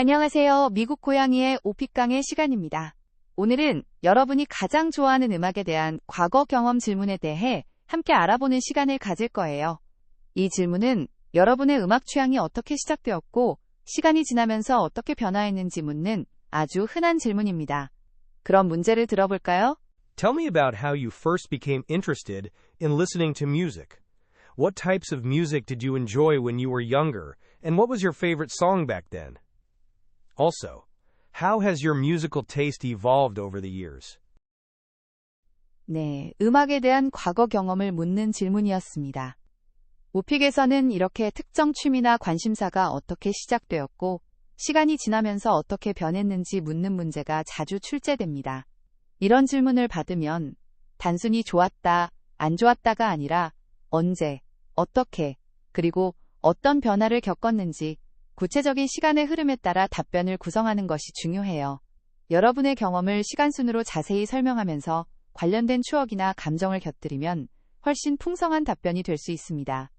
안녕하세요. 미국 고양이의 오픽강의 시간입니다. 오늘은 여러분이 가장 좋아하는 음악에 대한 과거 경험 질문에 대해 함께 알아보는 시간을 가질 거예요. 이 질문은 여러분의 음악 취향이 어떻게 시작되었고 시간이 지나면서 어떻게 변화했는지 묻는 아주 흔한 질문입니다. 그럼 문제를 들어볼까요? Tell me about how you first became interested in listening to music. What types of music did you enjoy when you were younger, and what was your favorite song back then? Also, how has your musical taste evolved over the years? 네, 음악에 대한 과거 경험을 묻는 질문이었습니다. 오픽에서는 이렇게 특정 취미나 관심사가 어떻게 시작되었고 시간이 지나면서 어떻게 변했는지 묻는 문제가 자주 출제됩니다. 이런 질문을 받으면 단순히 좋았다, 안 좋았다가 아니라 언제, 어떻게, 그리고 어떤 변화를 겪었는지 구체적인 시간의 흐름에 따라 답변을 구성하는 것이 중요해요. 여러분의 경험을 시간순으로 자세히 설명하면서 관련된 추억이나 감정을 곁들이면 훨씬 풍성한 답변이 될 수 있습니다.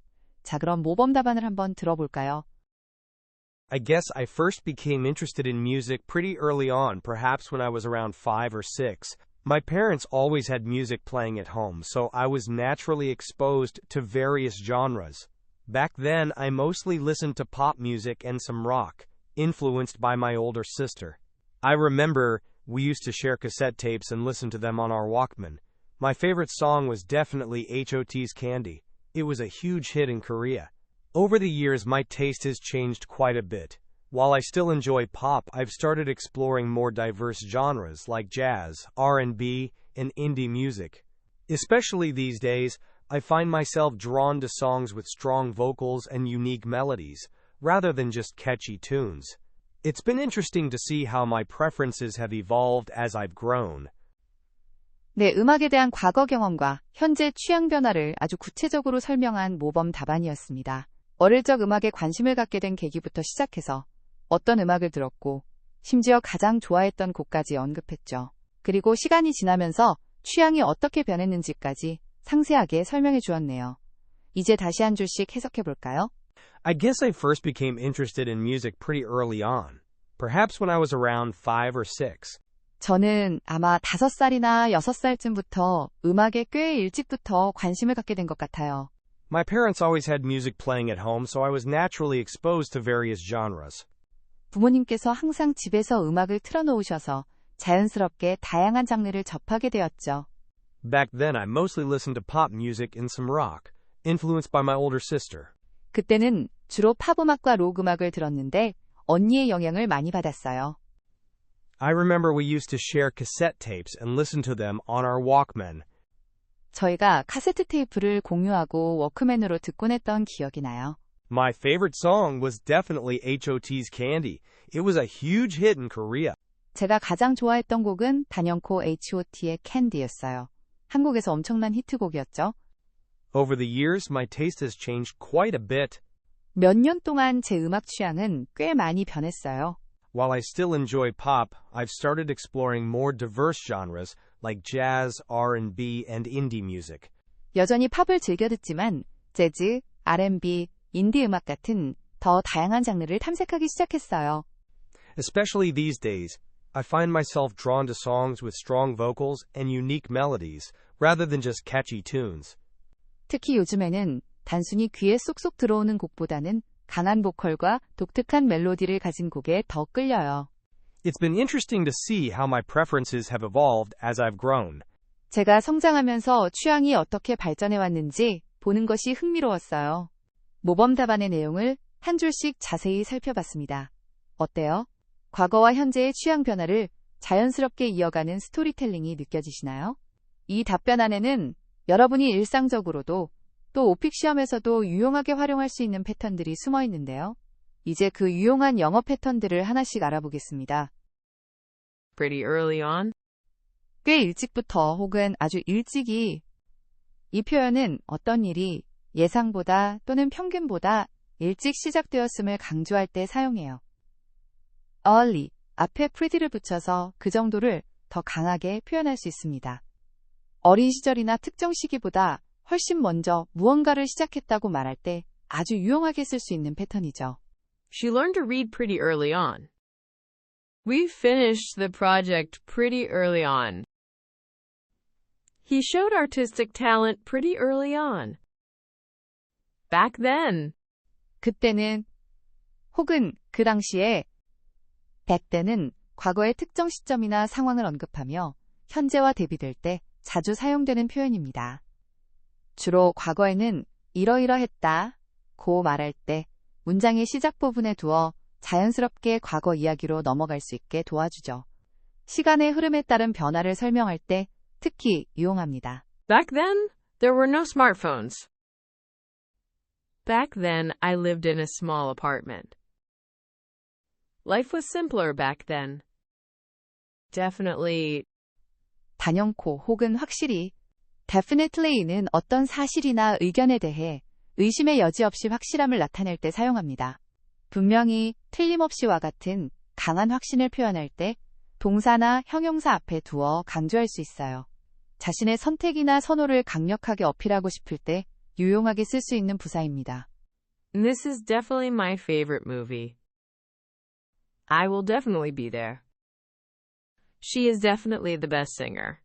자, 그럼 모범 답안을 한번 들어볼까요? I guess I first became interested in music pretty early on, perhaps when I was around 5 or 6. My parents always had music playing at home, so I was naturally exposed to various genres. Back then, I mostly listened to pop music and some rock, influenced by my older sister. I remember we used to share cassette tapes and listen to them on our Walkman. My favorite song was definitely H.O.T's Candy. It was a huge hit in Korea. Over the years, my taste has changed quite a bit. While I still enjoy pop, I've started exploring more diverse genres like jazz, R&B, and indie music. Especially these days, I find myself drawn to songs with strong vocals and unique melodies, rather than just catchy tunes. It's been interesting to see how my preferences have evolved as I've grown. 네, 음악에 대한 과거 경험과 현재 취향 변화를 아주 구체적으로 설명한 모범 답안이었습니다. 어릴 적 음악에 관심을 갖게 된 계기부터 시작해서 어떤 음악을 들었고 심지어 가장 좋아했던 곡까지 언급했죠. 그리고 시간이 지나면서 취향이 어떻게 변했는지까지 상세하게 설명해 주었네요. 이제 다시 한 줄씩 해석해 볼까요? I guess I first became interested in music pretty early on, perhaps when I was around 5 or 6. 저는 아마 5살이나 6살쯤부터 음악에 꽤 일찍부터 관심을 갖게 된 것 같아요. My parents always had music playing at home, so I was naturally exposed to various genres. 부모님께서 항상 집에서 음악을 틀어놓으셔서 자연스럽게 다양한 장르를 접하게 되었죠. Back then, I mostly listened to pop music and some rock, influenced by my older sister. 그때는 주로 팝 음악과 록 음악을 들었는데 언니의 영향을 많이 받았어요. I remember we used to share cassette tapes and listen to them on our Walkman. 저희가 카세트 테이프를 공유하고 워크맨으로 듣곤 했던 기억이 나요. My favorite song was definitely H.O.T's Candy. It was a huge hit in Korea. 제가 가장 좋아했던 곡은 단연코 H.O.T의 캔디였어요. 한국에서 엄청난 히트곡이었죠. Over the years, my taste has changed quite a bit. 몇 년 동안 제 음악 취향은 꽤 많이 변했어요. While I still enjoy pop, I've started exploring more diverse genres like jazz, R&B, and indie music. 여전히 팝을 즐겨 듣지만 재즈, R&B, 인디 음악 같은 더 다양한 장르를 탐색하기 시작했어요. Especially these days, I find myself drawn to songs with strong vocals and unique melodies, rather than just catchy tunes. 특히 요즘에는 단순히 귀에 쏙쏙 들어오는 곡보다는 강한 보컬과 독특한 멜로디를 가진 곡에 더 끌려요. It's been interesting to see how my preferences have evolved as I've grown. 제가 성장하면서 취향이 어떻게 발전해왔는지 보는 것이 흥미로웠어요. 모범 답안의 내용을 한 줄씩 자세히 살펴봤습니다. 어때요? 과거와 현재의 취향 변화를 자연스럽게 이어가는 스토리텔링이 느껴지시나요? 이 답변 안에는 여러분이 일상적으로도 또 오픽 시험에서도 유용하게 활용할 수 있는 패턴들이 숨어 있는데요. 이제 그 유용한 영어 패턴들을 하나씩 알아보겠습니다. Pretty early on? 꽤 일찍부터 혹은 아주 일찍이. 이 표현은 어떤 일이 예상보다 또는 평균보다 일찍 시작되었음을 강조할 때 사용해요. early 앞에 pretty를 붙여서 그 정도를 더 강하게 표현할 수 있습니다. 어린 시절이나 특정 시기보다 훨씬 먼저 무언가를 시작했다고 말할 때 아주 유용하게 쓸 수 있는 패턴이죠. She learned to read pretty early on. We finished the project pretty early on. He showed artistic talent pretty early on. Back then. 그때는 혹은 그 당시에 back then은 과거의 특정 시점이나 상황을 언급하며 현재와 대비될 때 자주 사용되는 표현입니다. 주로 과거에는 이러이러했다 고 말할 때 문장의 시작 부분에 두어 자연스럽게 과거 이야기로 넘어갈 수 있게 도와주죠. 시간의 흐름에 따른 변화를 설명할 때 특히 이용합니다. Back then, there were no smartphones. Back then, I lived in a small apartment. Life was simpler back then. Definitely. 단연코 혹은 확실히 definitely는 어떤 사실이나 의견에 대해 의심의 여지 없이 확실함을 나타낼 때 사용합니다. 분명히 틀림없이와 같은 강한 확신을 표현할 때 동사나 형용사 앞에 두어 강조할 수 있어요. 자신의 선택이나 선호를 강력하게 어필하고 싶을 때 유용하게 쓸 수 있는 부사입니다. This is definitely my favorite movie. I will definitely be there. She is definitely the best singer.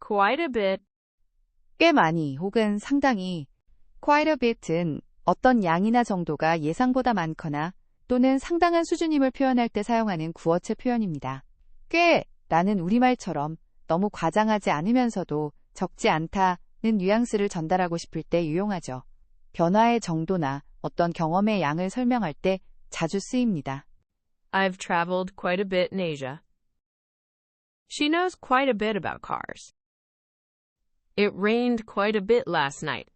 Quite a bit. 꽤 많이 혹은 상당히 quite a bit은 어떤 양이나 정도가 예상보다 많거나 또는 상당한 수준임을 표현할 때 사용하는 구어체 표현입니다. 꽤 라는 우리말처럼 너무 과장하지 않으면서도 적지 않다는 뉘앙스를 전달하고 싶을 때 유용하죠. 변화의 정도나 어떤 경험의 양을 설명할 때 자주 쓰입니다. I've traveled quite a bit in Asia. She knows quite a bit about cars. It rained quite a bit last night.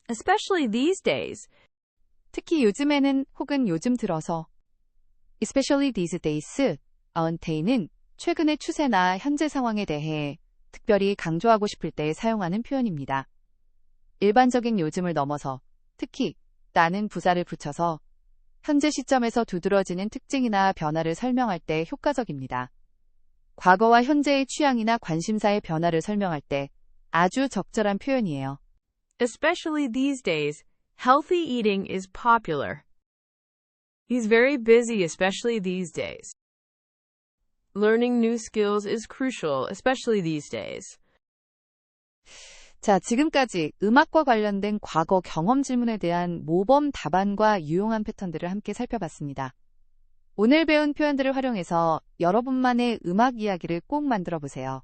Especially these days. 특히 요즘에는 혹은 요즘 들어서 especially these days, 어은테이는 최근의 추세나 현재 상황에 대해 특별히 강조하고 싶을 때 사용하는 표현입니다. 일반적인 요즘을 넘어서 특히 나는 부사를 붙여서 현재 시점에서 두드러지는 특징이나 변화를 설명할 때 효과적입니다. 과거와 현재의 취향이나 관심사의 변화를 설명할 때 아주 적절한 표현이에요. Especially these days, healthy eating is popular. He's very busy, especially these days. Learning new skills is crucial, especially these days. 자, 지금까지 음악과 관련된 과거 경험 질문에 대한 모범 답안과 유용한 패턴들을 함께 살펴봤습니다. 오늘 배운 표현들을 활용해서 여러분만의 음악 이야기를 꼭 만들어 보세요.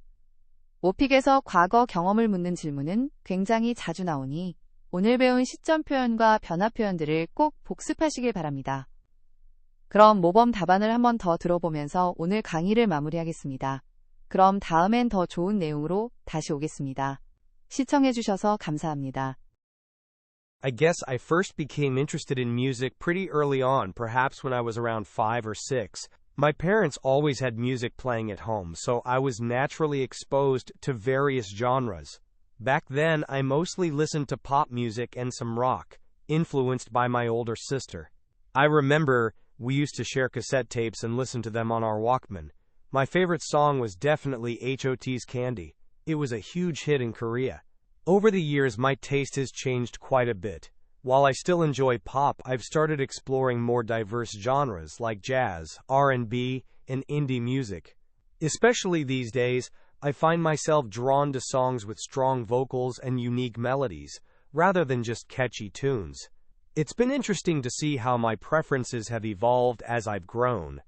오픽에서 과거 경험을 묻는 질문은 굉장히 자주 나오니 오늘 배운 시점 표현과 변화 표현들을 꼭 복습하시길 바랍니다. 그럼 모범 답안을 한번 더 들어보면서 오늘 강의를 마무리하겠습니다. 그럼 다음엔 더 좋은 내용으로 다시 오겠습니다. 시청해주셔서 감사합니다. I guess I first became interested in music pretty early on, perhaps when I was around 5 or 6. My parents always had music playing at home, so I was naturally exposed to various genres. Back then, I mostly listened to pop music and some rock, influenced by my older sister. I remember we used to share cassette tapes and listen to them on our Walkman. My favorite song was definitely H.O.T's Candy. It was a huge hit in Korea. Over the years, my taste has changed quite a bit. While I still enjoy pop, I've started exploring more diverse genres like jazz, R&B, and indie music. Especially these days, I find myself drawn to songs with strong vocals and unique melodies, rather than just catchy tunes. It's been interesting to see how my preferences have evolved as I've grown.